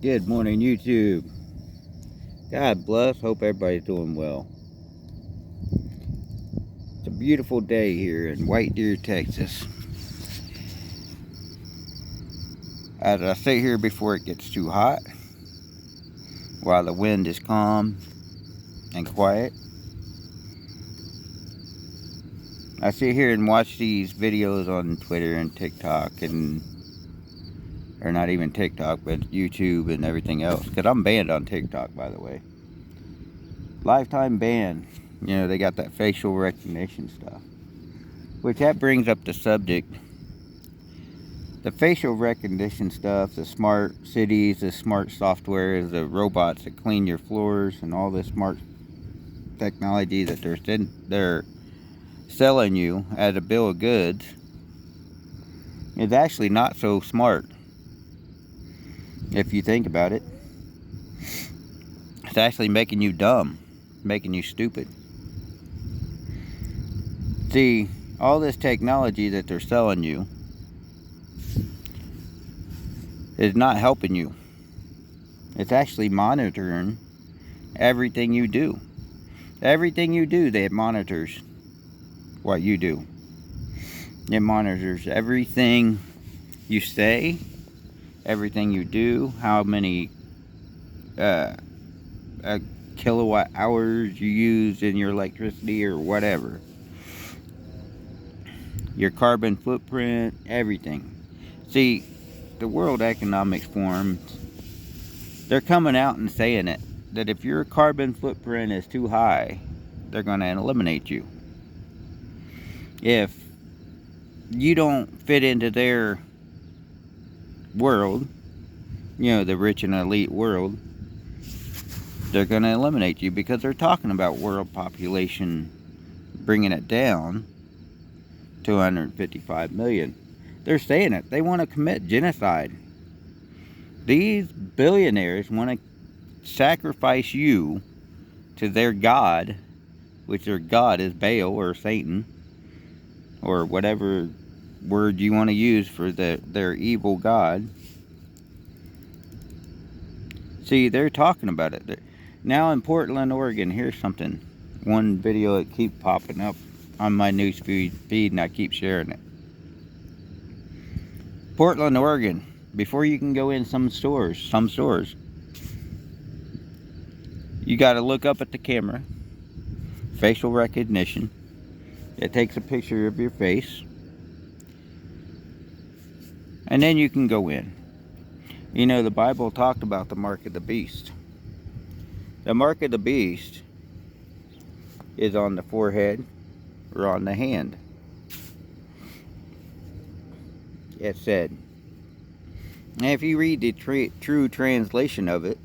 Good morning, YouTube. God bless. Hope everybody's doing well. It's a beautiful day here in White Deer, Texas. As I sit here before it gets too hot, while the wind is calm and quiet, I sit here and watch these videos on Twitter and TikTok or not even TikTok, but YouTube and everything else. Because I'm banned on TikTok, by the way. Lifetime ban. You know, they got that facial recognition stuff. Which that brings up the subject. The facial recognition stuff, the smart cities, the smart software, the robots that clean your floors, and all this smart technology that they're selling you as a bill of goods is actually not so smart. If you think about it, it's actually making you dumb, making you stupid. See, all this technology that they're selling you is not helping you. It's actually monitoring everything you do. Everything you do, it monitors what you do. It monitors everything you say, everything you do, how many kilowatt hours you use in your electricity or whatever. Your carbon footprint, everything. See, the World Economic Forum, they're coming out and saying it, that if your carbon footprint is too high, they're going to eliminate you. If you don't fit into their world, you know, the rich and elite world, they're going to eliminate you because they're talking about world population, bringing it down to 155 million. They're saying it. They want to commit genocide. These billionaires want to sacrifice you to their God, which their God is Baal or Satan, or whatever word you want to use for their evil God. See, they're talking about it. Now in Portland, Oregon, here's something. One video that keeps popping up on my news feed and I keep sharing it. Portland, Oregon. Before you can go in some stores, you got to look up at the camera. Facial recognition. It takes a picture of your face. And then you can go in. You know, the Bible talked about the mark of the beast. The mark of the beast is on the forehead or on the hand. It said. And if you read the true translation of it,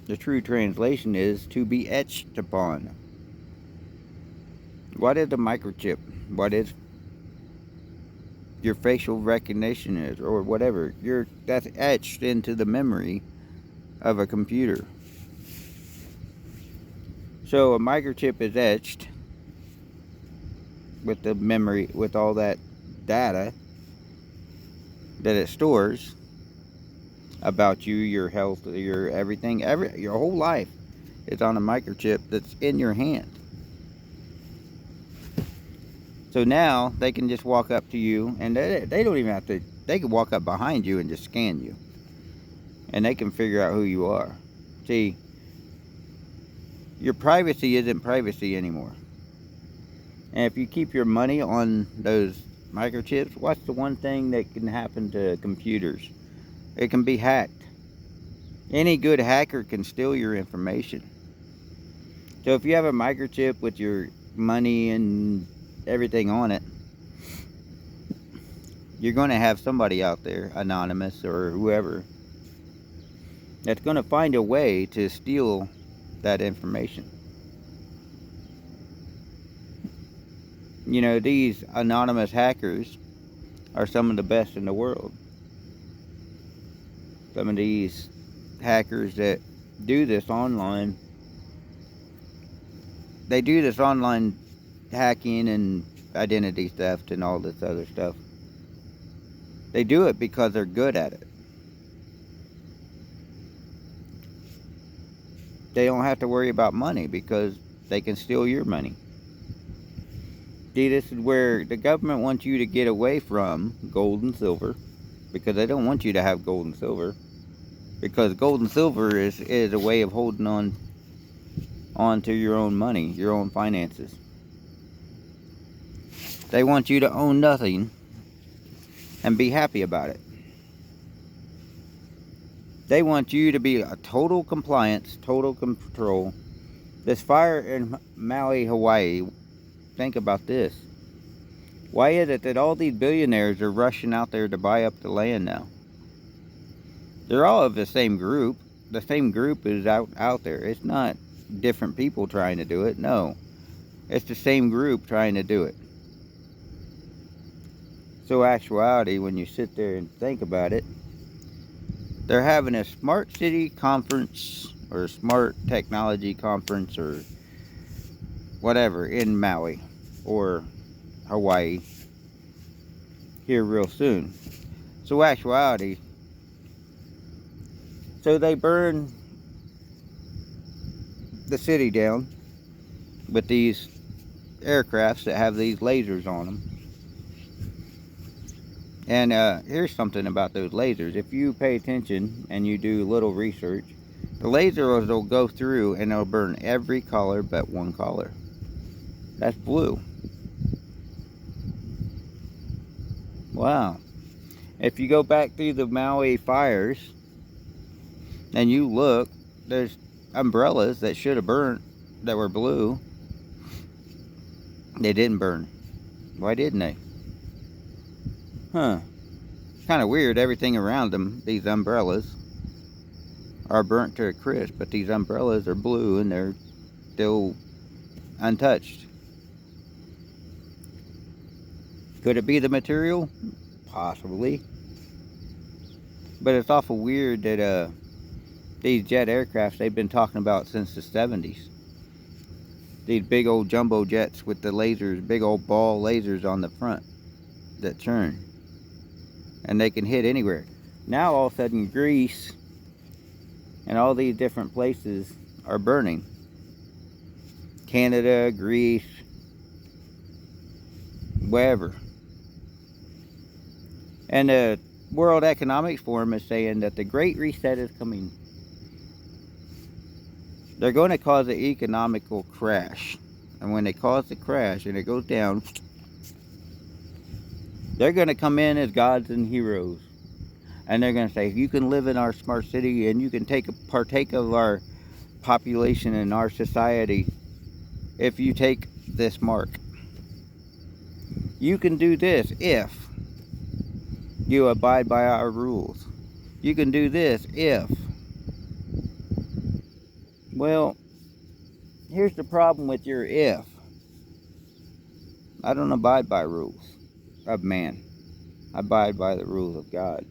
the true translation is to be etched upon. What is a microchip? What is your facial recognition is, or whatever. That's etched into the memory of a computer. So a microchip is etched with the memory, with all that data that it stores about you, your health, your everything, your whole life is on a microchip that's in your hand. So now they can just walk up to you, and they don't even have to. They can walk up behind you and just scan you, and they can figure out who you are. See, your privacy isn't privacy anymore. And if you keep your money on those microchips, what's the one thing that can happen to computers? It can be hacked. Any good hacker can steal your information. So if you have a microchip with your money and everything on it, you're going to have somebody out there, anonymous or whoever, that's going to find a way to steal that information. You know, these anonymous hackers are some of the best in the world. Some of these hackers that do this online, they do this online hacking and identity theft and all this other stuff. They do it because they're good at it. They don't have to worry about money because they can steal your money. See, this is where the government wants you to get away from gold and silver, because they don't want you to have gold and silver, because gold and silver is a way of holding on to your own money, your own finances. They want you to own nothing and be happy about it. They want you to be a total compliance, total control. This fire in Maui, Hawaii, think about this. Why is it that all these billionaires are rushing out there to buy up the land now? They're all of the same group. The same group is out there. It's not different people trying to do it. No. It's the same group trying to do it. So actuality, when you sit there and think about it, they're having a smart city conference or smart technology conference or whatever in Maui or Hawaii here real soon. So actuality, so they burn the city down with these aircrafts that have these lasers on them. And here's something about those lasers. If you pay attention and you do a little research, the lasers will go through and they'll burn every color but one color. That's blue. Wow. If you go back through the Maui fires and you look, there's umbrellas that should have burnt that were blue. They didn't burn. Why didn't they? Huh. Kind of weird. Everything around them, these umbrellas, are burnt to a crisp, but these umbrellas are blue and they're still untouched. Could it be the material? Possibly. But it's awful weird that these jet aircrafts they've been talking about since the 70s. These big old jumbo jets with the lasers, big old ball lasers on the front that turn. And they can hit anywhere. Now all of a sudden Greece and all these different places are burning. Canada, Greece, wherever. And the World Economic Forum is saying that the Great Reset is coming. They're going to cause an economical crash. And when they cause the crash and it goes down, they're going to come in as gods and heroes. And they're going to say, you can live in our smart city and you can partake of our population and our society if you take this mark. You can do this if you abide by our rules. You can do this if. Well, here's the problem with your if. I don't abide by rules of man. I abide by the rules of God.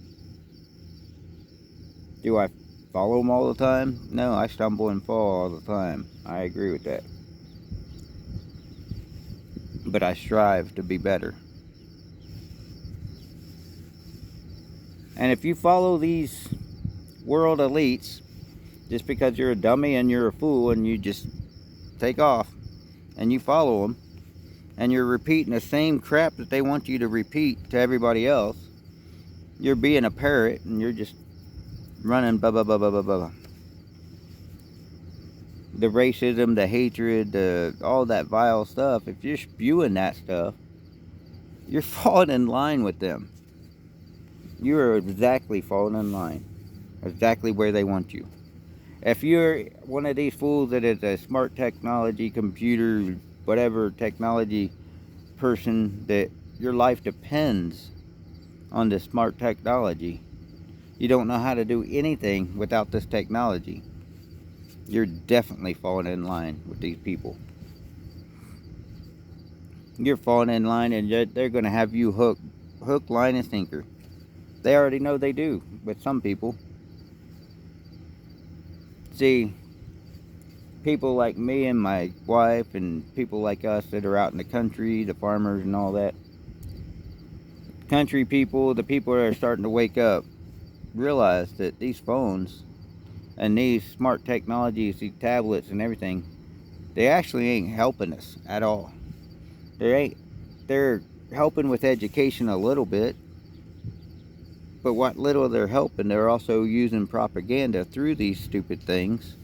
Do I follow them all the time? No, I stumble and fall all the time. I agree with that. But I strive to be better. And if you follow these world elites, just because you're a dummy and you're a fool and you just take off and you follow them, and you're repeating the same crap that they want you to repeat to everybody else, you're being a parrot and you're just running blah blah blah blah blah blah. The racism, the hatred, all that vile stuff, if you're spewing that stuff, you're falling in line with them. You are exactly falling in line. Exactly where they want you. If you're one of these fools that is a smart technology, computer, whatever technology person that your life depends on this smart technology, you don't know how to do anything without this technology, you're definitely falling in line with these people. You're falling in line and they're going to have you hook, line, and sinker. They already know they do with some people. See, people like me and my wife and people like us that are out in the country, the farmers and all that, country people, the people that are starting to wake up, realize that these phones And these smart technologies, these tablets and everything, they actually ain't helping us at all. They're helping with education a little bit, but what little they're helping, they're also using propaganda through these stupid things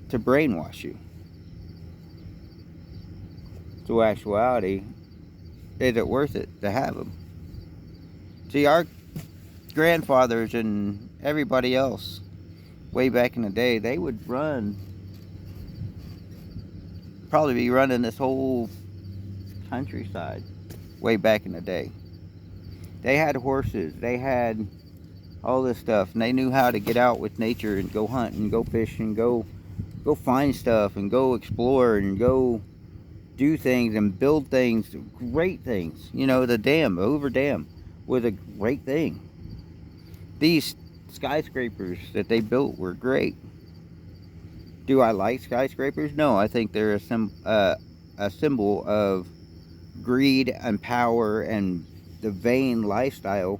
to brainwash you. So actuality, is it worth it to have them? See, our grandfathers and everybody else way back in the day, they would probably be running this whole countryside way back in the day. They had horses, they had all this stuff, and they knew how to get out with nature and go hunt and go fish and go find stuff and go explore and go do things and build things, great things. You know, the Hoover Dam was a great thing. These skyscrapers that they built were great. Do I like skyscrapers? No, I think they're a symbol of greed and power and the vain lifestyle,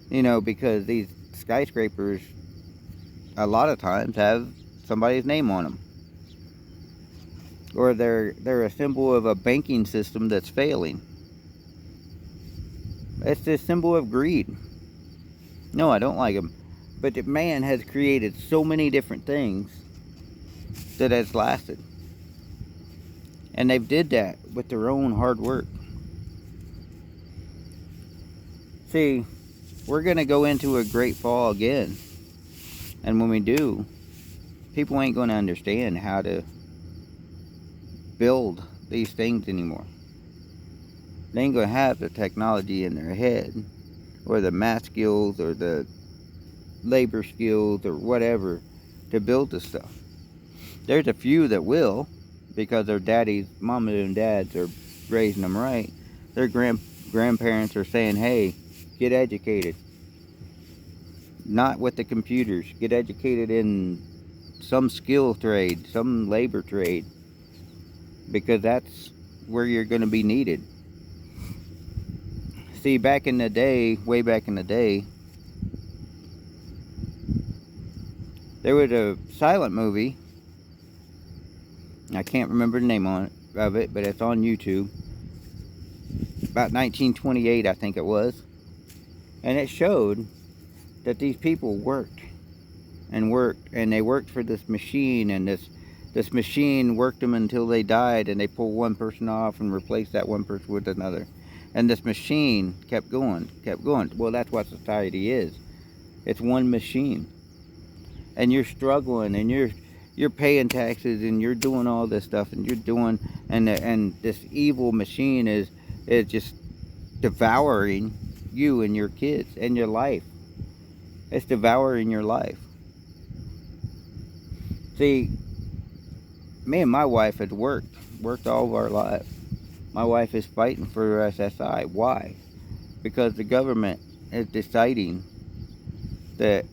you know, because these skyscrapers a lot of times have somebody's name on them, or they're a symbol of a banking system that's failing. It's a symbol of greed. No, I don't like them, but man has created so many different things that has lasted, and they've did that with their own hard work. See, we're going to go into a great fall again. And when we do, people ain't going to understand how to build these things anymore. They ain't going to have the technology in their head, or the math skills, or the labor skills, or whatever, to build this stuff. There's a few that will, because their mama and dads are raising them right. Their grandparents are saying, hey, get educated. Not with the computers. Get educated in some skill trade, some labor trade, because that's where you're going to be needed. See, back in the day, way back in the day, there was a silent movie. I can't remember the name of it, but it's on YouTube. About 1928, I think it was. And it showed that these people worked, and they worked for this machine, and this machine worked them until they died, and they pulled one person off and replaced that one person with another. And this machine kept going. Well, that's what society is. It's one machine. And you're struggling, and you're paying taxes, and you're doing all this stuff, and and this evil machine is just devouring you and your kids and your life. It's devouring your life. See, me and my wife had worked all of our lives. My wife is fighting for SSI. Why? Because the government is deciding that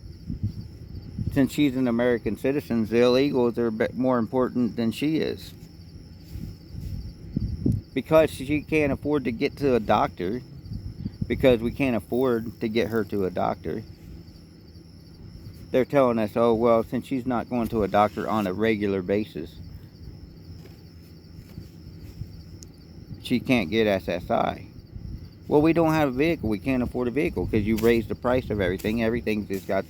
since she's an American citizen, the illegals are more important than she is. Because she can't afford to get to a doctor, because we can't afford to get her to a doctor, they're telling us, oh, well, since she's not going to a doctor on a regular basis, she can't get SSI. Well, we don't have a vehicle. We can't afford a vehicle because you raised the price of everything. Everything's just got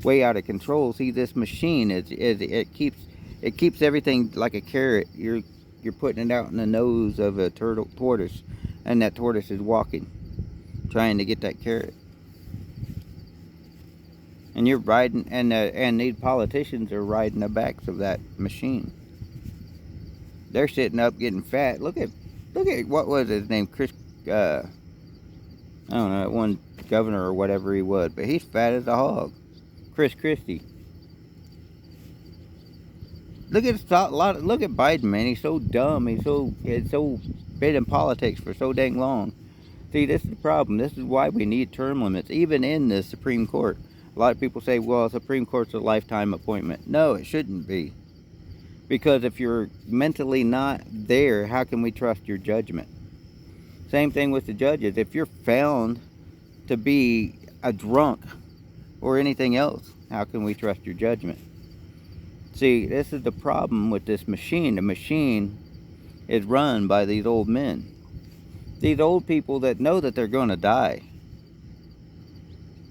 way out of control. See, this machine it keeps everything like a carrot. You're putting it out in the nose of a tortoise, and that tortoise is walking, trying to get that carrot. And you're riding, and these politicians are riding the backs of that machine. They're sitting up getting fat. Look at what was his name, Chris. I don't know, one governor or whatever he was, but he's fat as a hog. Chris Christie. Look at Biden, man. He's so dumb. He's so been in politics for so dang long. See, this is the problem. This is why we need term limits, even in the Supreme Court. A lot of people say, well, the Supreme Court's a lifetime appointment. No, it shouldn't be. Because if you're mentally not there, how can we trust your judgment? Same thing with the judges. If you're found to be a drunk or anything else, how can we trust your judgment? See, this is the problem with this machine. The machine is run by these old men. These old people that know that they're going to die.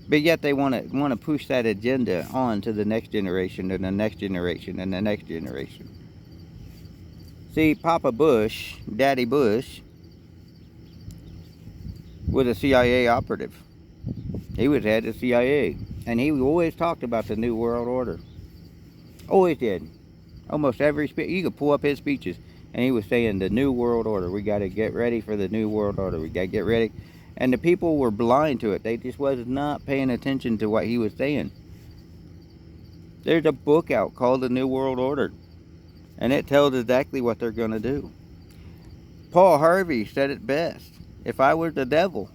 But yet they want to push that agenda on to the next generation and the next generation and the next generation. See, Papa Bush, Daddy Bush, was a CIA operative. He was head of CIA. And he always talked about the New World Order. Always did. Almost every speech. You could pull up his speeches. And he was saying the New World Order. We got to get ready for the New World Order. We got to get ready. And the people were blind to it. They just was not paying attention to what he was saying. There's a book out called The New World Order. And it tells exactly what they're going to do. Paul Harvey said it best. If I were the devil,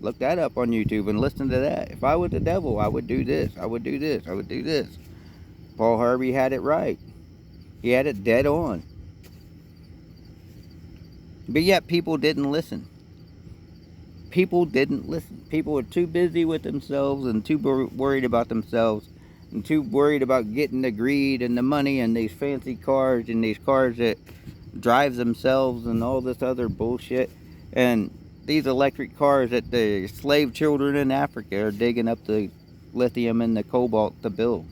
look that up on YouTube and listen to that. If I was the devil, I would do this. I would do this. I would do this. Paul Harvey had it right. He had it dead on. But yet people didn't listen. People didn't listen. People were too busy with themselves and too worried about themselves and too worried about getting the greed and the money and these fancy cars and these cars that drive themselves and all this other bullshit. And these electric cars that the slave children in Africa are digging up the lithium and the cobalt to build.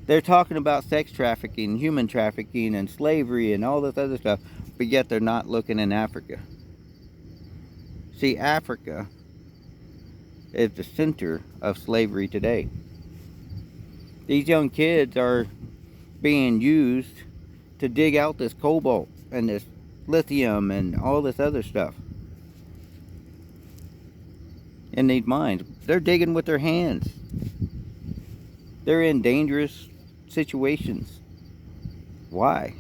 They're talking about sex trafficking, human trafficking, and slavery and all this other stuff, but yet they're not looking in Africa. See, Africa is the center of slavery today. These young kids are being used to dig out this cobalt and this lithium and all this other stuff in these mines. They're digging with their hands. They're in dangerous situations. Why?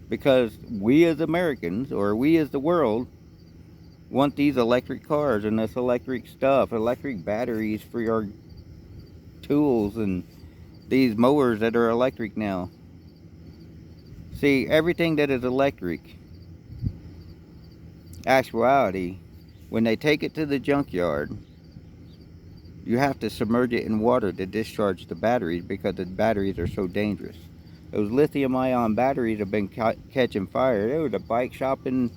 Because we as Americans, or we as the world, want these electric cars and this electric stuff, electric batteries for your tools and these mowers that are electric now. See, everything that is electric, actuality, when they take it to the junkyard, you have to submerge it in water to discharge the batteries because the batteries are so dangerous. Those lithium-ion batteries have been catching fire. There was a bike shop in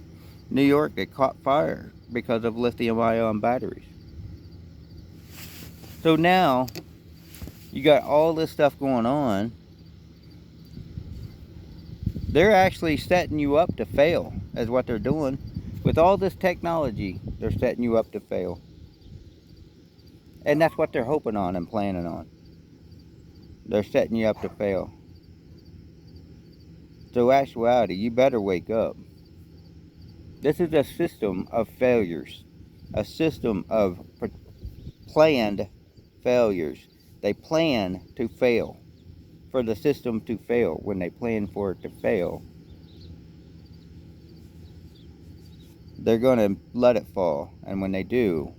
New York that caught fire because of lithium-ion batteries. So now, you got all this stuff going on. They're actually setting you up to fail, is what they're doing. With all this technology, they're setting you up to fail. And that's what they're hoping on and planning on. They're setting you up to fail. So actuality, you better wake up. This is a system of failures. A system of planned failures. They plan to fail. For the system to fail. When they plan for it to fail, they're going to let it fall. And when they do,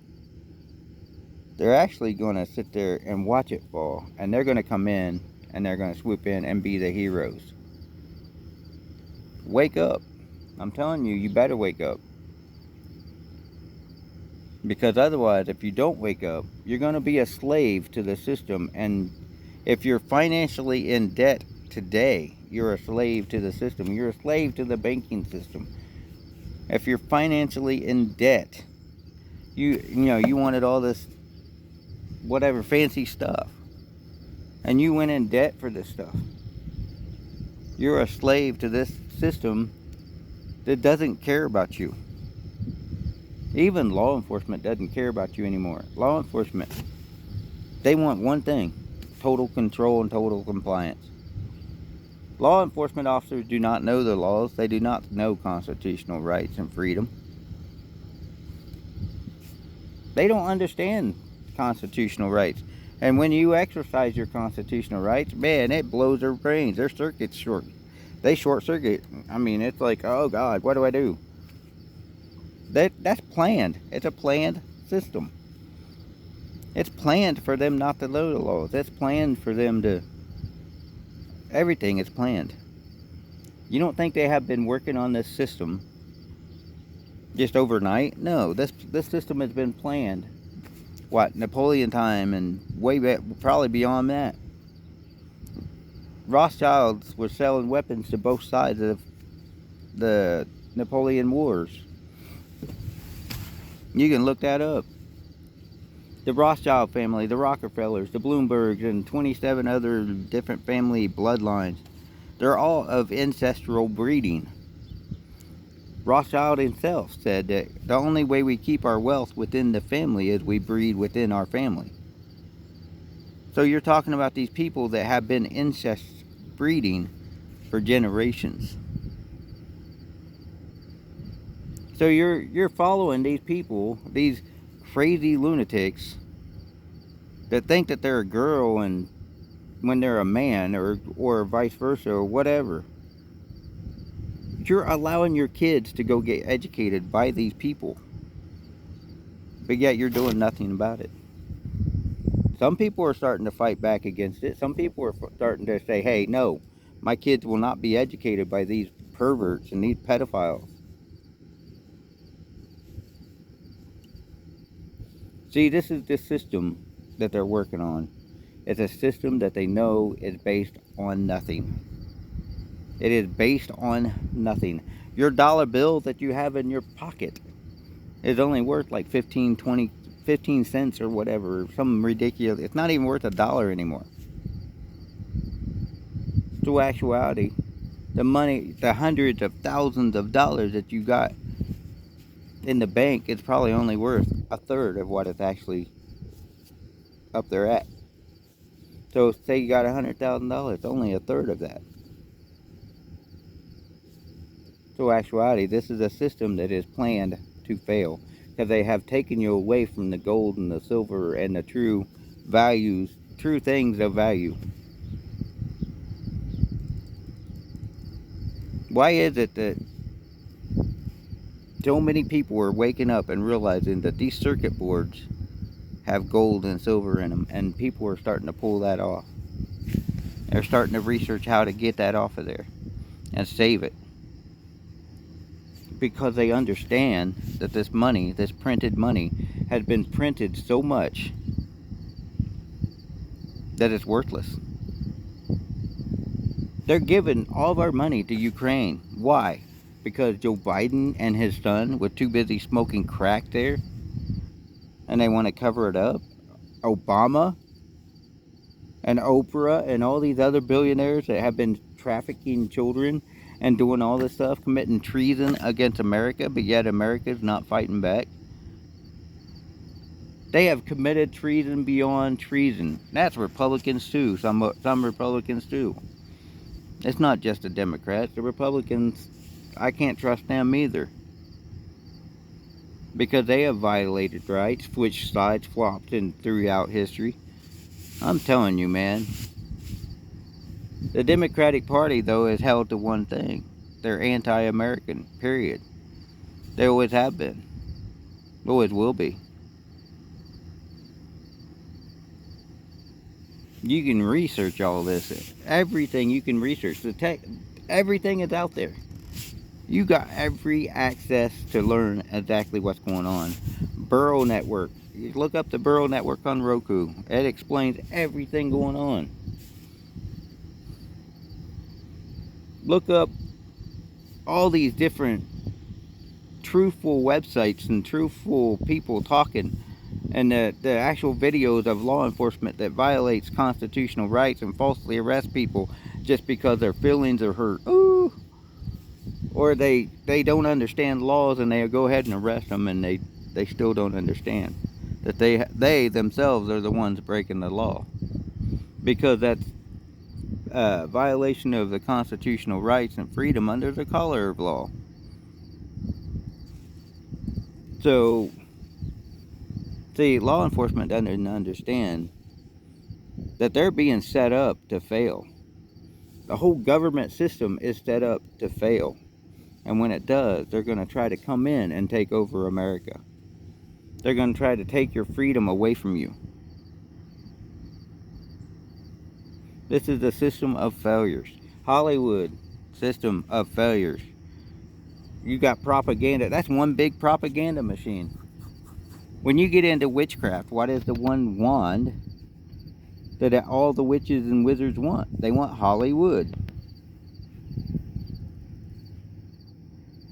they're actually going to sit there and watch it fall. And they're going to come in and they're going to swoop in and be the heroes. Wake up. I'm telling you, you better wake up. Because otherwise, if you don't wake up, you're going to be a slave to the system. And if you're financially in debt today, you're a slave to the system. You're a slave to the banking system. If you're financially in debt, you wanted all this whatever fancy stuff, and you went in debt for this stuff. You're a slave to this system that doesn't care about you. Even law enforcement doesn't care about you anymore. Law enforcement, they want one thing: total control and total compliance. Law enforcement officers do not know the laws. They do not know constitutional rights and freedom. They don't understand constitutional rights. And when you exercise your constitutional rights, man, it blows their brains. Their circuits short. They short circuit. I mean, it's like, oh God, what do I do? That's planned. It's a planned system. It's planned for them not to know the laws. It's planned for them to... Everything is planned. You don't think they have been working on this system just overnight? No, this system has been planned. what, Napoleon time and way back, probably beyond that. Rothschilds were selling weapons to both sides of the Napoleon Wars. You can look that up. The Rothschild family, the Rockefellers, the Bloombergs, and 27 other different family bloodlines. They're all of ancestral breeding. Rothschild himself said that the only way we keep our wealth within the family is we breed within our family. So you're talking about these people that have been incest breeding for generations. So you're following these people, these crazy lunatics that think that they're a girl and when they're a man, or vice versa, or whatever. You're allowing your kids to go get educated by these people, but yet you're doing nothing about it. Some people are starting to fight back against it. Some people are starting to say, hey, no, my kids will not be educated by these perverts and these pedophiles. See, this is the system that they're working on. It's a system that they know is based on nothing. It is based on nothing. Your dollar bill that you have in your pocket is only worth like 15 cents or whatever. Some ridiculous. It's not even worth $1 anymore. To actuality, the money, the hundreds of thousands of dollars that you got in the bank, it's probably only worth a third of what it's actually up there at. So say you got $100,000, only a third of that. So actuality, this is a system that is planned to fail, because they have taken you away from the gold and the silver and the true values, true things of value. Why is it that so many people are waking up and realizing that these circuit boards have gold and silver in them, and people are starting to pull that off? They're starting to research how to get that off of there and save it, because they understand that this money, this printed money, has been printed so much that it's worthless. They're giving all of our money to Ukraine. Why? Because Joe Biden and his son were too busy smoking crack there, and they want to cover it up. Obama and Oprah and all these other billionaires that have been trafficking children and doing all this stuff, committing treason against America, but yet America's not fighting back. They have committed treason beyond treason. That's Republicans too. Some Republicans too. It's not just the Democrats. The Republicans, I can't trust them either, because they have violated rights, which sides flopped in throughout history. I'm telling you, man. The Democratic Party, though, is held to one thing. They're anti-American, period. They always have been. Always will be. You can research all this. Everything you can research. The tech, everything is out there. You got every access to learn exactly what's going on. Burrow Network. You look up the Burrow Network on Roku. It explains everything going on. Look up all these different truthful websites and truthful people talking, and the actual videos of law enforcement that violates constitutional rights and falsely arrest people just because their feelings are hurt. Ooh. Or they don't understand laws, and they go ahead and arrest them, and they still don't understand that they themselves are the ones breaking the law, because that's violation of the constitutional rights and freedom under the color of law. So, see, law enforcement doesn't understand that they're being set up to fail. The whole government system is set up to fail. And when it does, they're going to try to come in and take over America. They're going to try to take your freedom away from you. This is the system of failures. Hollywood, system of failures. You got propaganda. That's one big propaganda machine. When you get into witchcraft, what is the one wand that all the witches and wizards want? They want Hollywood.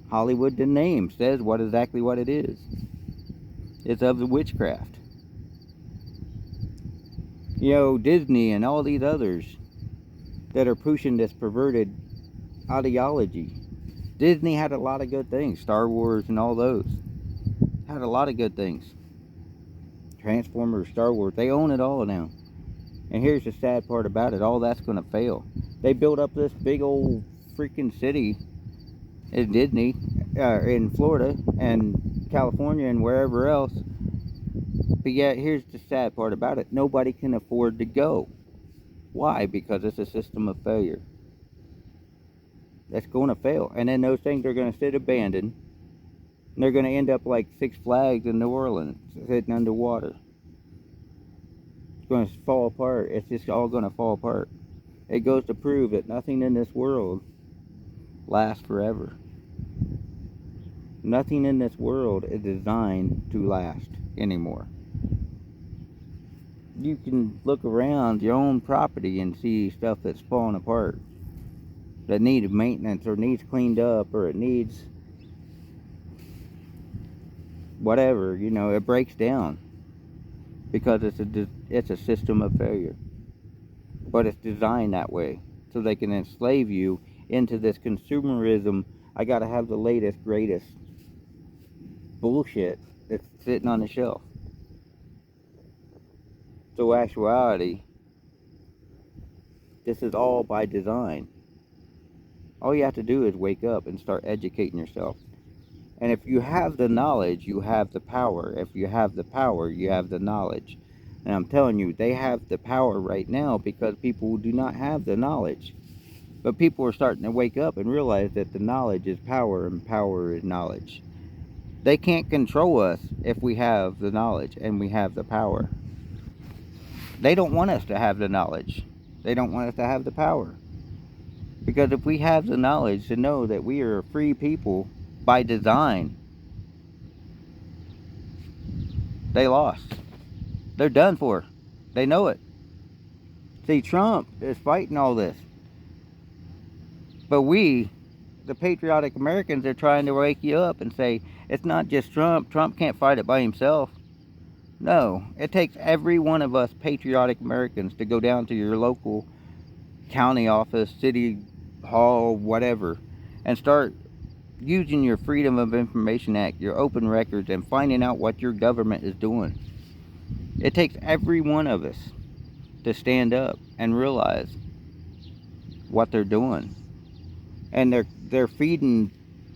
Hollywood, the name says exactly what it is. It's of the witchcraft. You know, Disney and all these others that are pushing this perverted ideology. Disney had a lot of good things. Star Wars and all those had a lot of good things. Transformers, Star Wars, they own it all now. And here's the sad part about it, all that's going to fail. They built up this big old freaking city in Disney, in Florida and California and wherever else. But yet, here's the sad part about it. Nobody can afford to go. Why? Because it's a system of failure. That's going to fail. And then those things are going to sit abandoned. And they're going to end up like Six Flags in New Orleans, sitting underwater. It's going to fall apart. It's just all going to fall apart. It goes to prove that nothing in this world lasts forever. Nothing in this world is designed to last anymore. You can look around your own property and see stuff that's falling apart, that needs maintenance or needs cleaned up or it needs whatever, you know, it breaks down because it's a system of failure. But it's designed that way so they can enslave you into this consumerism. I gotta have the latest, greatest bullshit that's sitting on the shelf. So actuality, this is all by design. All you have to do is wake up and start educating yourself. And if you have the knowledge, you have the power. If you have the power, you have the knowledge. And I'm telling you, they have the power right now because people do not have the knowledge. But people are starting to wake up and realize that the knowledge is power and power is knowledge. They can't control us if we have the knowledge and we have the power. They don't want us to have the knowledge. They don't want us to have the power. Because if we have the knowledge to know that we are free people by design, they lost. They're done for. They know it. See, Trump is fighting all this. But we, the patriotic Americans, are trying to wake you up and say, it's not just Trump. Trump can't fight it by himself. No, it takes every one of us patriotic Americans to go down to your local county office, city hall, whatever, and start using your Freedom of Information Act, your open records, and finding out what your government is doing. It takes every one of us to stand up and realize what they're doing. And they're feeding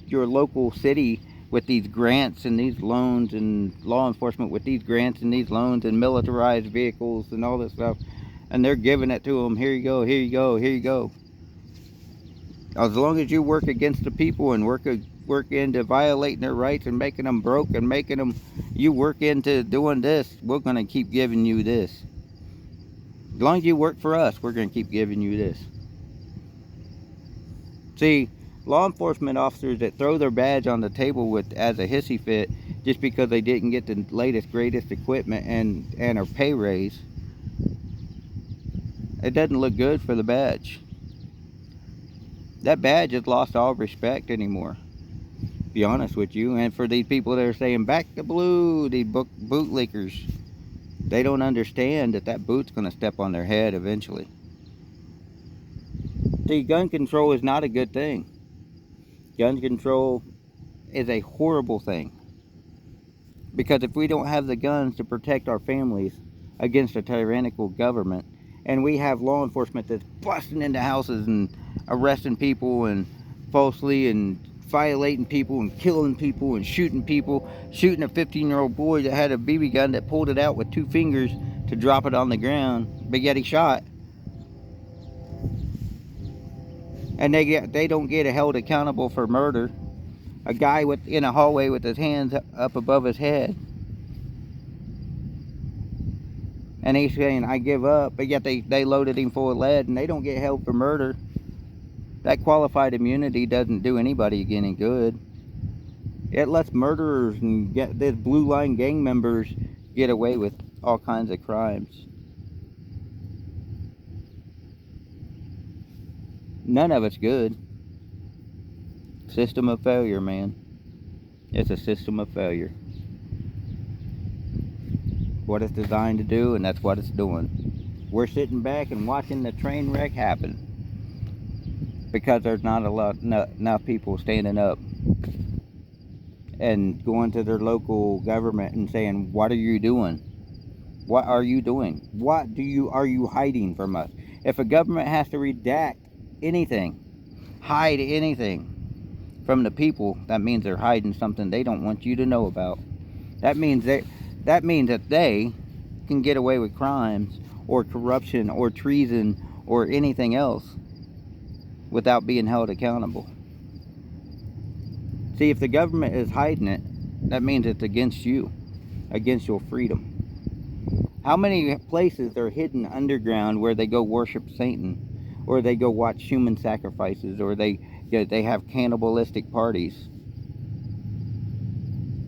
your local city with these grants and these loans, and law enforcement with these grants and these loans and militarized vehicles and all this stuff. And they're giving it to them. Here you go, here you go, here you go. As long as you work against the people and work into violating their rights and making them broke and making them, you work into doing this, we're going to keep giving you this. As long as you work for us, we're going to keep giving you this. See, law enforcement officers that throw their badge on the table as a hissy fit just because they didn't get the latest, greatest equipment and a pay raise, it doesn't look good for the badge. That badge has lost all respect anymore, to be honest with you. And for these people that are saying, back the blue, these bootlickers, they don't understand that boot's going to step on their head eventually. See, gun control is not a good thing. Gun control is a horrible thing. Because if we don't have the guns to protect our families against a tyrannical government, and we have law enforcement that's busting into houses and arresting people and falsely and violating people and killing people and shooting people, shooting a 15-year-old boy that had a BB gun that pulled it out with 2 fingers to drop it on the ground, but yet he shot. And they don't get held accountable for murder. A guy in a hallway with his hands up above his head, and he's saying, I give up, but yet they loaded him full of lead, and they don't get held for murder. That qualified immunity doesn't do anybody any good. It lets murderers and these blue line gang members get away with all kinds of crimes. None of it's good. System of failure, man. It's a system of failure. What it's designed to do, and that's what it's doing. We're sitting back and watching the train wreck happen because there's not enough people standing up and going to their local government and saying, what are you doing? What are you doing? Are you hiding from us? If a government has to redact anything, hide anything from the people, that means they're hiding something they don't want you to know about. That means that they can get away with crimes or corruption or treason or anything else without being held accountable. See, if the government is hiding it, that means it's against you, against your freedom. How many places are hidden underground where they go worship Satan, or they go watch human sacrifices, or they have cannibalistic parties?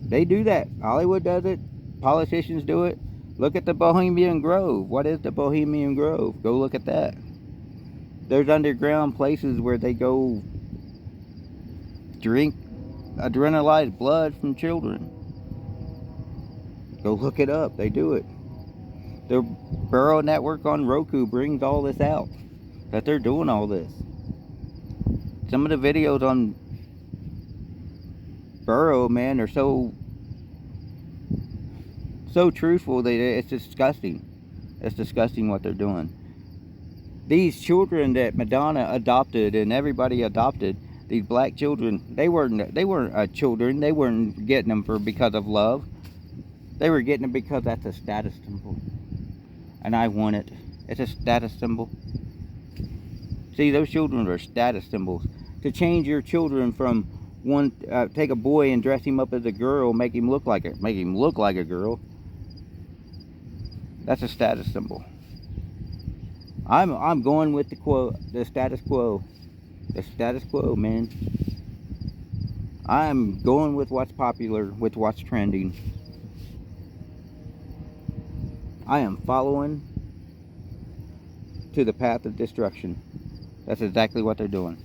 They do that. Hollywood does it. Politicians do it. Look at the Bohemian Grove. What is the Bohemian Grove? Go look at that. There's underground places where they go drink adrenalized blood from children. Go look it up. They do it. The Burrow Network on Roku brings all this out, that they're doing all this. Some of the videos on Burrow, man, are so truthful that it's disgusting. It's disgusting what they're doing. These children that Madonna adopted and everybody adopted, these black children, they weren't children. They weren't getting them because of love. They were getting them because that's a status symbol. And I want it. It's a status symbol. See, those children are status symbols. To change your children from one, take a boy and dress him up as a girl, make him look like a girl. That's a status symbol. I'm going with the status quo. The status quo, man. I'm going with what's popular, with what's trending. I am following to the path of destruction. That's exactly what they're doing.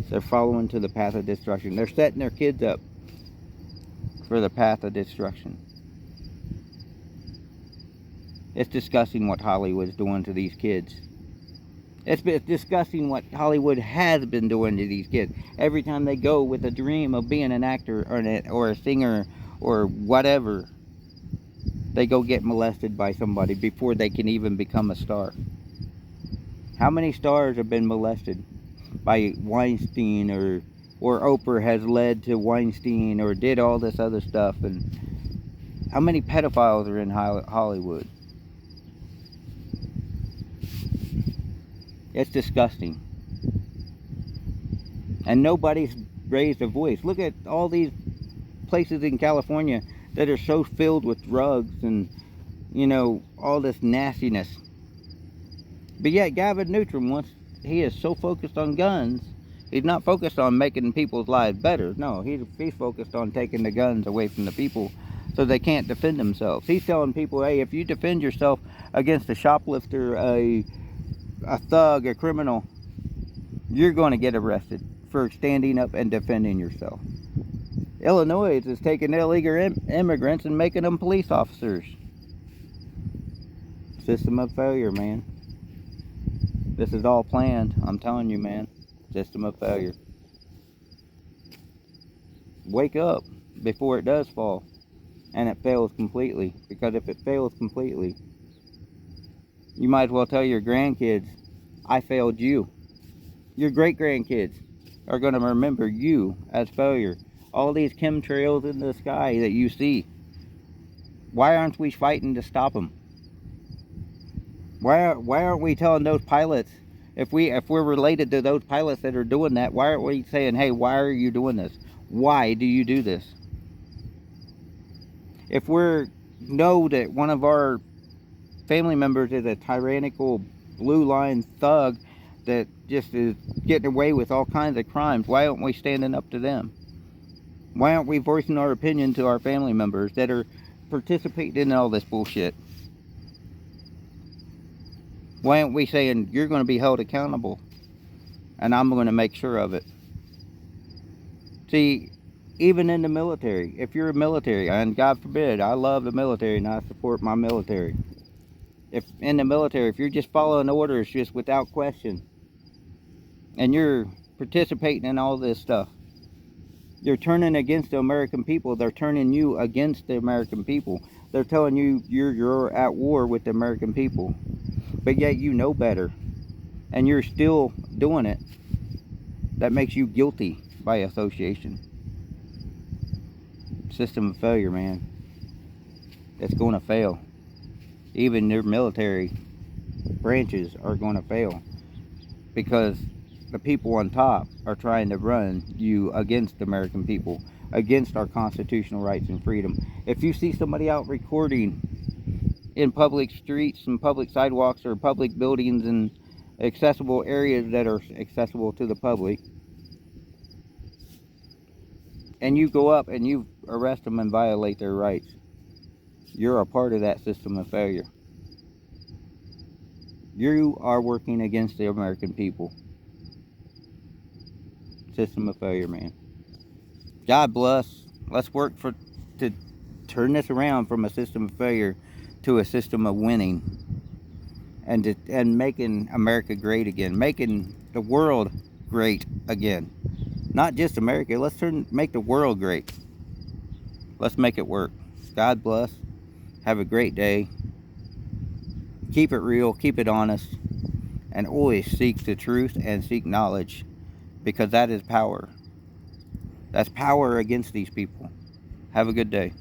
They're following to the path of destruction. They're setting their kids up for the path of destruction. It's disgusting what Hollywood's doing to these kids. It's disgusting what Hollywood has been doing to these kids. Every time they go with a dream of being an actor or a singer or whatever, they go get molested by somebody before they can even become a star. How many stars have been molested by Weinstein, or Oprah has led to Weinstein, or did all this other stuff? And how many pedophiles are in Hollywood? It's disgusting. And nobody's raised a voice. Look at all these places in California that are so filled with drugs and, all this nastiness. But yet Gavin Newsom, he is so focused on guns, he's not focused on making people's lives better. No, he's focused on taking the guns away from the people so they can't defend themselves. He's telling people, hey, if you defend yourself against a shoplifter, a thug, a criminal, you're going to get arrested for standing up and defending yourself. Illinois is taking illegal immigrants and making them police officers. System of failure, man. This is all planned. I'm telling you, man. System of failure. Wake up before it does fall and it fails completely. Because if it fails completely, you might as well tell your grandkids, I failed you. Your great-grandkids are going to remember you as failure. All these chemtrails in the sky that you see, why aren't we fighting to stop them? Why aren't we telling those pilots, if we're related to those pilots that are doing that, why aren't we saying, hey, why are you doing this? Why do you do this? If we know that one of our family members is a tyrannical blue line thug that just is getting away with all kinds of crimes, why aren't we standing up to them? Why aren't we voicing our opinion to our family members that are participating in all this bullshit? Why aren't we saying, you're going to be held accountable, and I'm going to make sure of it? See, even in the military, if you're a military, and God forbid, I love the military and I support my military. If in the military, if you're just following orders just without question, and you're participating in all this stuff, you're turning against the American people. They're turning you against the American people. They're telling you you're at war with the American people. But yet you know better, and you're still doing it. That makes you guilty by association. System of failure, man. It's going to fail. Even their military branches are going to fail, because the people on top are trying to run you against the American people, against our constitutional rights and freedom. If you see somebody out recording in public streets and public sidewalks or public buildings and accessible areas that are accessible to the public, and you go up and you arrest them and violate their rights, you're a part of that system of failure. You are working against the American people. System of failure, man. God bless. Let's work to turn this around from a system of failure to a system of winning, and making America great again, making the world great again. Not just America. Let's make the world great. Let's make it work. God bless. Have a great day. Keep it real. Keep it honest. And always seek the truth and seek knowledge, because that is power. That's power against these people. Have a good day.